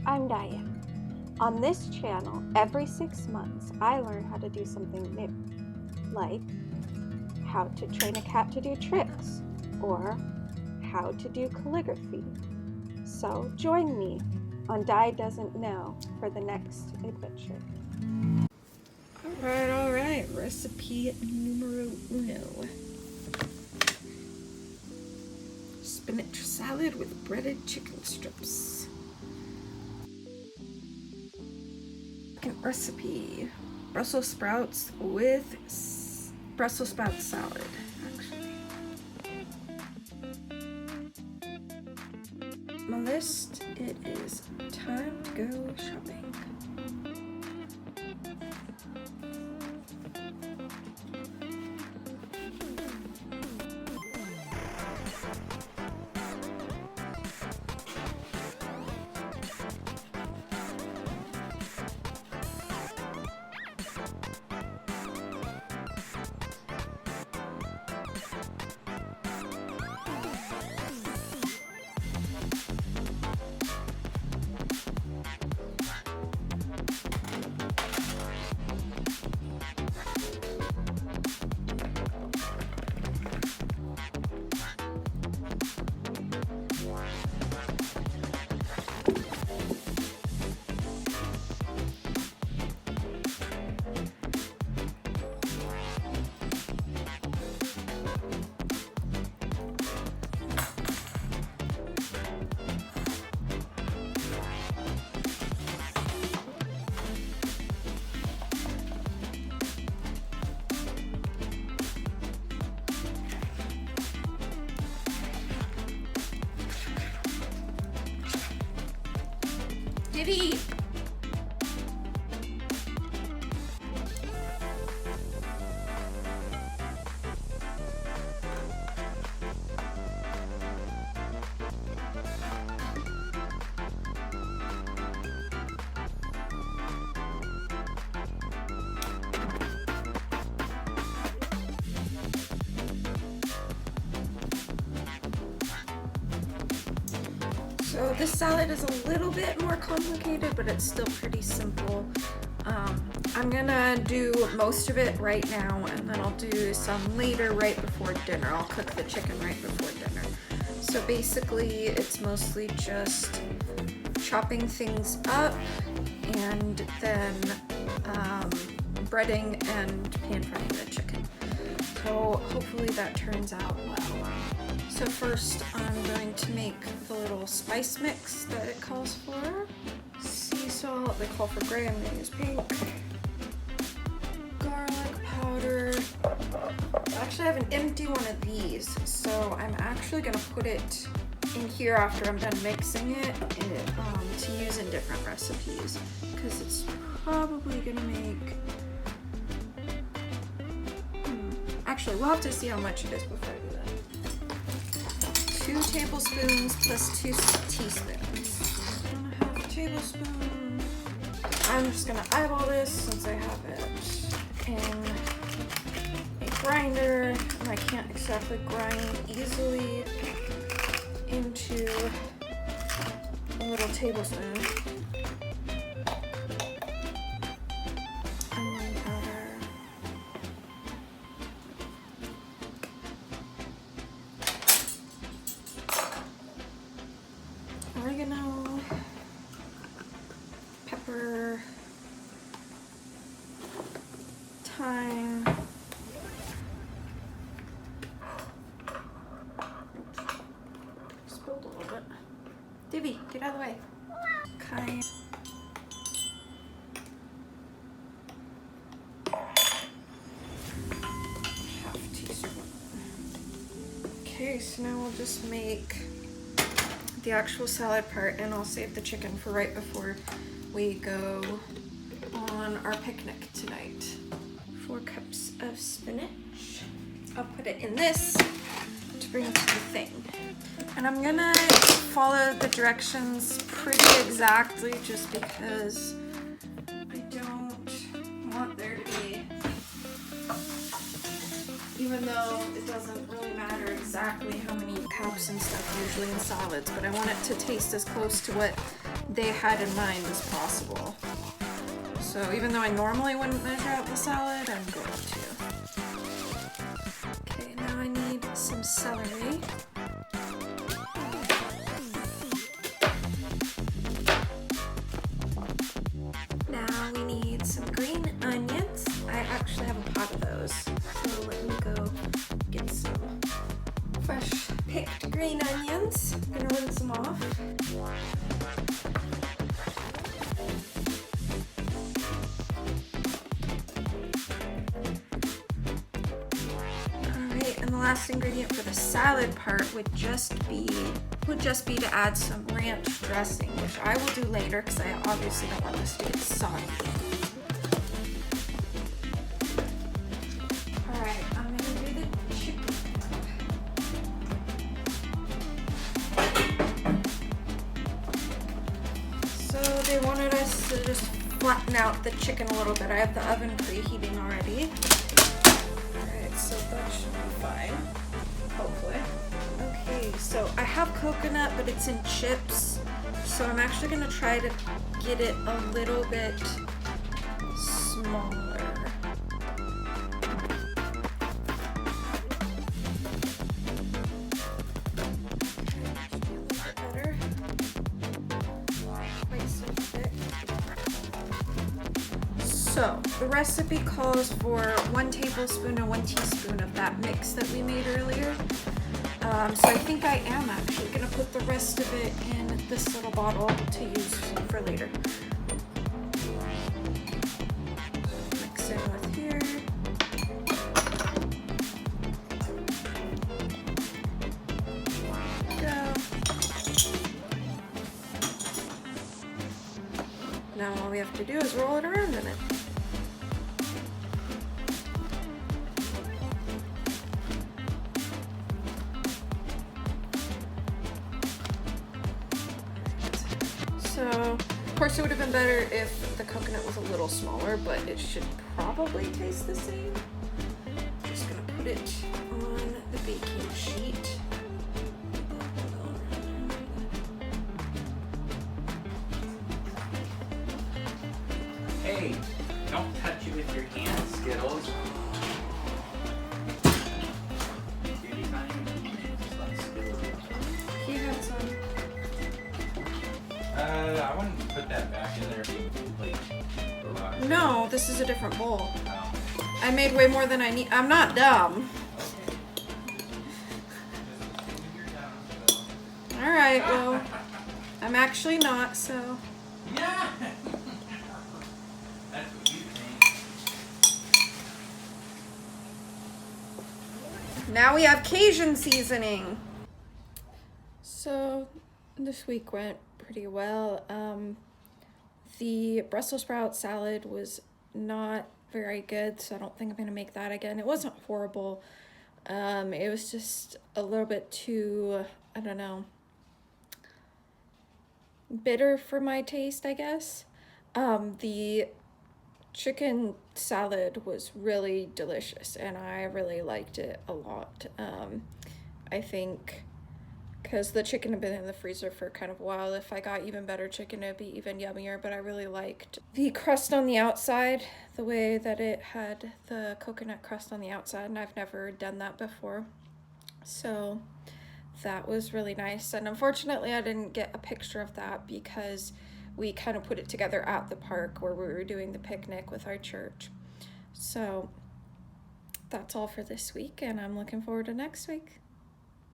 I'm Diane. On this channel, every 6 months, I learn how to do something new, like how to train a cat to do tricks, or how to do calligraphy. So join me on Di Doesn't Know for the next adventure. All right, recipe numero uno. Spinach salad with breaded chicken strips. Second recipe, Brussels sprouts with Brussels sprout salad, actually. My list, it is time to go shopping. Divvy! So this salad is a little bit more complicated, but it's still pretty simple. I'm gonna do most of it right now, and then I'll do some later right before dinner. I'll cook the chicken right before dinner. So basically it's mostly just chopping things up and then breading and pan frying the chicken. So hopefully that turns out well. So first I'm going to make the little spice mix that it calls for. Sea salt, they call for gray, I'm going to use pink. Garlic powder. Actually I have an empty one of these, so I'm actually going to put it in here after I'm done mixing it to use in different recipes, because it's probably going to make... Actually, we'll have to see how much it is before I do that. 2 tablespoons plus 2 teaspoons. 1/2 tablespoon. I'm just gonna eyeball this since I have it in a grinder, and I can't exactly grind easily into a little tablespoon. Onion powder. Oregano, pepper, thyme, spilled a little bit. Divvy, get out of the way. Cayenne. Half teaspoon. Okay, so now we'll just make the actual salad part, and I'll save the chicken for right before we go on our picnic tonight. 4 cups of spinach. I'll put it in this to bring to the thing. And I'm gonna follow the directions pretty exactly just because I don't want there to be, even though it doesn't really matter exactly how many cups and stuff usually in salads, but I want it to taste as close to what they had in mind as possible. So even though I normally wouldn't measure out the salad, I'm going to. Okay, now I need some celery. Now we need some green onions. I actually have a pot of those, so let me go get some fresh picked green onions. I'm gonna rinse them off. Alright, and the last ingredient for the salad part would just be to add some ranch dressing, which I will do later because I obviously don't want this to get soggy. Alright, I'm gonna do the chicken. So they wanted us to just flatten out the chicken a little bit. I have the oven preheating already. Alright, so that should be fine, hopefully. Okay, so I have coconut, but it's in chips. So I'm actually gonna try to get it a little bit smaller. Better. Quite so thick. So the recipe calls for 1 tablespoon and 1 teaspoon of that mix that we made earlier. So I think I am actually gonna put the rest of it in this little bottle to use for later. Mix in with here. Go. Now all we have to do is roll it around in it. So, of course it would have been better if the coconut was a little smaller, but it should probably taste the same. Just gonna put it on the baking sheet. Hey, don't touch it with your hands, Skittles. He had some. I wouldn't put that back in there. Like, No, this is a different bowl. oh. I made way more than I need. I'm not dumb. Alright, well, I'm actually not, so. Yeah. That's what you think. Now we have Cajun seasoning. So this week went pretty well. The Brussels sprout salad was not very good, so I don't think I'm gonna make that again. It wasn't horrible. It was just a little bit too, I don't know, bitter for my taste, I guess. The chicken salad was really delicious and I really liked it a lot. I think because the chicken had been in the freezer for kind of a while, if I got even better chicken it'd be even yummier, but I really liked the crust on the outside, the way that it had the coconut crust on the outside, and I've never done that before, so that was really nice. And unfortunately I didn't get a picture of that because we kind of put it together at the park where we were doing the picnic with our church. So that's all for this week, and I'm looking forward to next week.